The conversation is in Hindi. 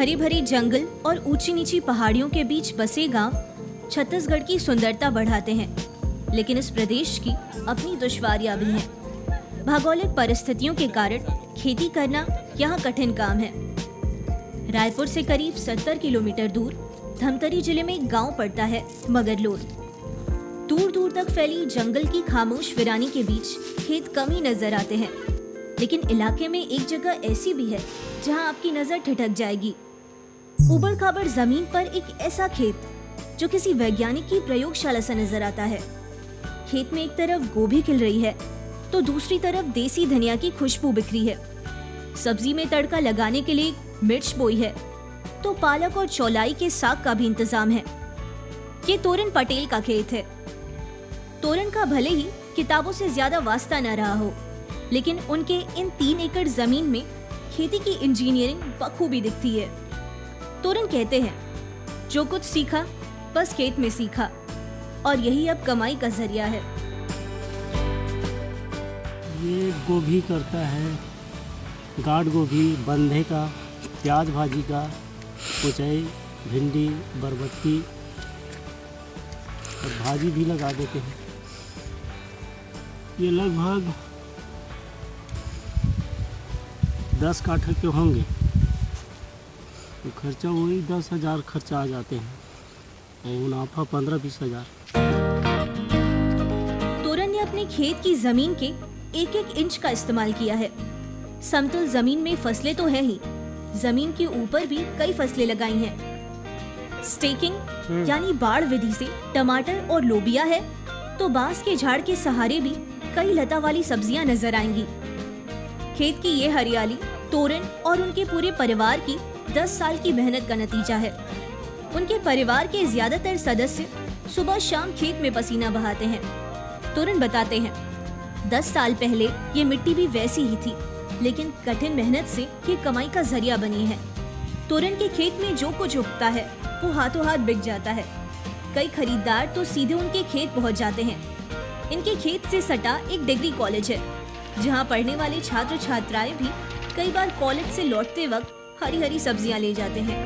हरे भरे जंगल और ऊंची नीची पहाड़ियों के बीच बसे गांव छत्तीसगढ़ की सुंदरता बढ़ाते हैं, लेकिन इस प्रदेश की अपनी दुश्वारियां भी हैं। भौगोलिक परिस्थितियों के कारण खेती करना यहाँ कठिन काम है। रायपुर से करीब 70 किलोमीटर दूर धमतरी जिले में एक गांव पड़ता है मगरलोड। दूर दूर तक फैली जंगल की खामोश वीरानी के बीच खेत कम ही नजर आते हैं, लेकिन इलाके में एक जगह ऐसी भी है जहां आपकी नजर ठिठक जाएगी। उबड़ खाबड़ जमीन पर एक ऐसा खेत जो किसी वैज्ञानिक की प्रयोगशाला से नजर आता है। खेत में एक तरफ गोभी खिल रही है तो दूसरी तरफ देसी धनिया की खुशबू बिखरी है। सब्जी में तड़का लगाने के लिए मिर्च बोई है तो पालक और चौलाई के साग का भी इंतजाम है। ये तोरन पटेल का खेत है। तोरन का भले ही किताबों से ज्यादा वास्ता न रहा हो, लेकिन उनके इन 3 एकड़ जमीन में खेती की इंजीनियरिंग बखूबी दिखती है। तोरन कहते हैं, जो कुछ सीखा बस खेत में सीखा, और यही अब कमाई का जरिया है। ये गोभी करता है, गाढ़ गोभी, बंधे का, प्याज भाजी का, कुचाई, भिंडी, बरबट्टी और भाजी भी लगा देते हैं। ये लगभग 10 काठा के होंगे, तो खर्चा वही 10,000 खर्चा आ जाते हैं और मुनाफा 15-20 हज़ार। तोरन ने अपने खेत की जमीन के एक एक इंच का इस्तेमाल किया है। समतल जमीन में फसलें तो है ही, जमीन के ऊपर भी कई फसलें लगाई हैं। स्टेकिंग यानी बाड़ विधि से टमाटर और लोबिया है, तो बांस के झाड़ के सहारे भी कई लता वाली सब्जियां नजर आएंगी। खेत की ये हरियाली तोरन और उनके पूरे परिवार की 10 साल की मेहनत का नतीजा है। उनके परिवार के ज्यादातर सदस्य सुबह शाम खेत में पसीना बहाते हैं। तोरन बताते हैं, 10 साल पहले ये मिट्टी भी वैसी ही थी, लेकिन कठिन मेहनत से ये कमाई का जरिया बनी है। तोरन के खेत में जो कुछ उगता है वो हाथों हाथ बिक जाता है। कई खरीदार तो सीधे उनके खेत पहुंच जाते हैं। इनके खेत से सटा एक डिग्री कॉलेज है, जहां पढ़ने वाले छात्र छात्राएं भी कई बार कॉलेज से लौटते वक्त हरी हरी सब्जियां ले जाते हैं।